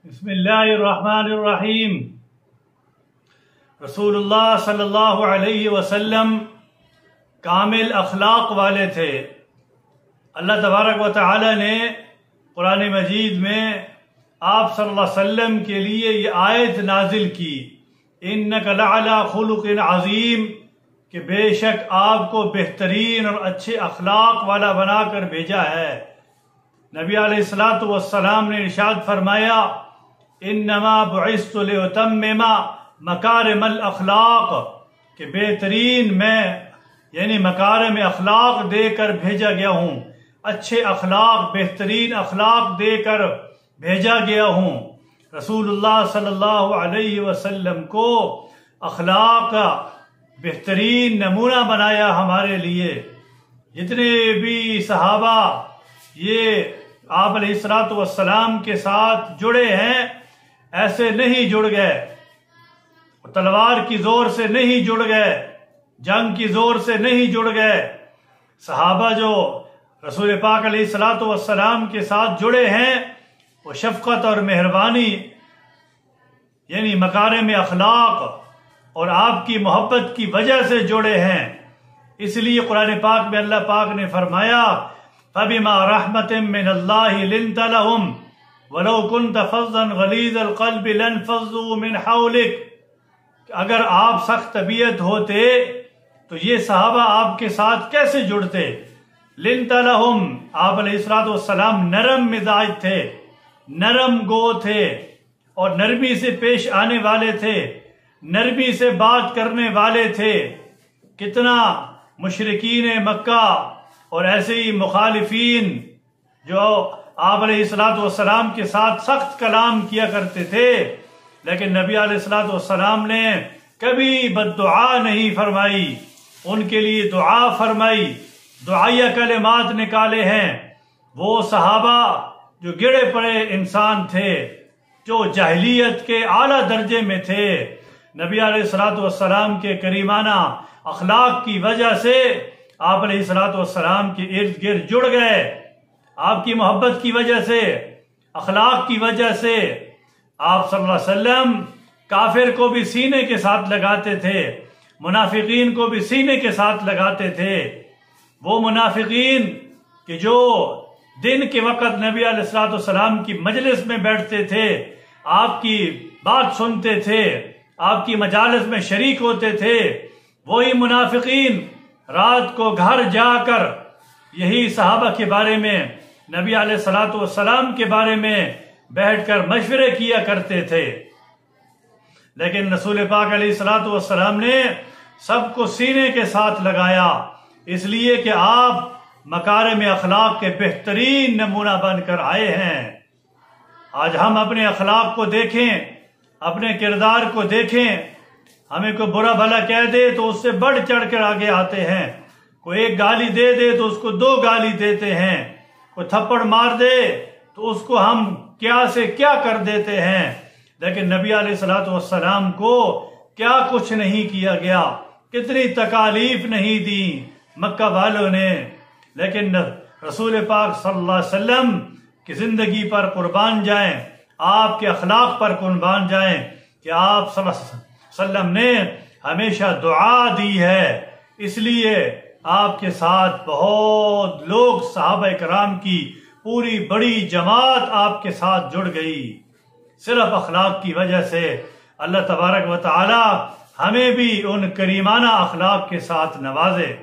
بسم اللہ الرحمن الرحیم۔ رسول اللہ صلی اللہ علیہ وسلم کامل اخلاق والے تھے۔ اللہ تبارک و تعالی نے قرآن مجید میں آپ صلی اللہ علیہ وسلم کے لیے یہ آیت نازل کی، انک لعلی خلق عظیم، کہ بے شک آپ کو بہترین اور اچھے اخلاق والا بنا کر بھیجا ہے۔ نبی علیہ الصلوۃ والسلام نے ارشاد فرمایا، انما بعثت لاتمم مکارم الاخلاق، کہ بہترین میں یعنی مکارم اخلاق دے کر بھیجا گیا ہوں، اچھے اخلاق بہترین اخلاق دے کر بھیجا گیا ہوں۔ رسول اللہ صلی اللہ علیہ وسلم کو اخلاق کا بہترین نمونہ بنایا ہمارے لیے۔ جتنے بھی صحابہ یہ آپ علیہ الصلوۃ والسلام کے ساتھ جڑے ہیں، ایسے نہیں جڑ گئے، تلوار کی زور سے نہیں جڑ گئے، جنگ کی زور سے نہیں جڑ گئے۔ صحابہ جو رسول پاک علیہ الصلوۃ والسلام کے ساتھ جڑے ہیں، وہ شفقت اور مہربانی یعنی مکارم اخلاق اور آپ کی محبت کی وجہ سے جڑے ہیں۔ اس لیے قرآن پاک میں اللہ پاک نے فرمایا، فَبِمَا رَحْمَةٍ مِّنَ اللَّهِ لِنْتَ لَهُمْ وَلَوْ كُنْتَ فَظًّا غَلِيظَ الْقَلْبِ لَانفَضُّوا مِنْ حَوْلِكَ، کہ اگر آپ سخت طبیعت ہوتے تو یہ صحابہ آپ کے ساتھ کیسے جڑتے؟ لِنْتَ لَهُمْ، آپ علیہ الصلوۃ والسلام نرم مزاج تھے، نرم گو تھے اور نرمی سے پیش آنے والے تھے، نرمی سے بات کرنے والے تھے۔ کتنا مشرکین مکہ اور ایسے ہی مخالفین جو آپ علیہ الصلوۃ والسلام کے ساتھ سخت کلام کیا کرتے تھے، لیکن نبی علیہ الصلوۃ والسلام نے کبھی بد دعا نہیں فرمائی، ان کے لیے دعا فرمائی، دعائیہ کلمات نکالے ہیں۔ وہ صحابہ جو گڑے پڑے انسان تھے، جو جاہلیت کے اعلیٰ درجے میں تھے، نبی علیہ الصلوۃ والسلام کے کریمانہ اخلاق کی وجہ سے آپ علیہ الصلوۃ والسلام کے ارد گرد جڑ گئے۔ آپ کی محبت کی وجہ سے، اخلاق کی وجہ سے آپ صلی اللہ علیہ وسلم کافر کو بھی سینے کے ساتھ لگاتے تھے، منافقین کو بھی سینے کے ساتھ لگاتے تھے۔ وہ منافقین کہ جو دن کے وقت نبی علیہ الصلوۃ والسلام کی مجلس میں بیٹھتے تھے، آپ کی بات سنتے تھے، آپ کی مجالس میں شریک ہوتے تھے، وہی منافقین رات کو گھر جا کر یہی صحابہ کے بارے میں، نبی علیہ الصلوۃ والسلام کے بارے میں بیٹھ کر مشورے کیا کرتے تھے۔ لیکن رسول پاک علیہ الصلوۃ والسلام نے سب کو سینے کے ساتھ لگایا، اس لیے کہ آپ مکارم اخلاق کے بہترین نمونہ بن کر آئے ہیں۔ آج ہم اپنے اخلاق کو دیکھیں، اپنے کردار کو دیکھیں، ہمیں کوئی برا بھلا کہہ دے تو اس سے بڑھ چڑھ کر آگے آتے ہیں، کوئی ایک گالی دے دے تو اس کو دو گالی دیتے ہیں، کوئی تھپڑ مار دے تو اس کو ہم کیا سے کیا کر دیتے ہیں۔ لیکن نبی علیہ الصلوۃ والسلام کو کیا کچھ نہیں کیا گیا، کتنی تکالیف نہیں دی مکہ والوں نے، لیکن رسول پاک صلی اللہ علیہ وسلم کی زندگی پر قربان جائیں، آپ کے اخلاق پر قربان جائیں کہ آپ صلی اللہ علیہ وسلم نے ہمیشہ دعا دی ہے۔ اس لیے آپ کے ساتھ بہت لوگ، صحابہ کرام کی پوری بڑی جماعت آپ کے ساتھ جڑ گئی، صرف اخلاق کی وجہ سے۔ اللہ تبارک و تعالی ہمیں بھی ان کریمانہ اخلاق کے ساتھ نوازے۔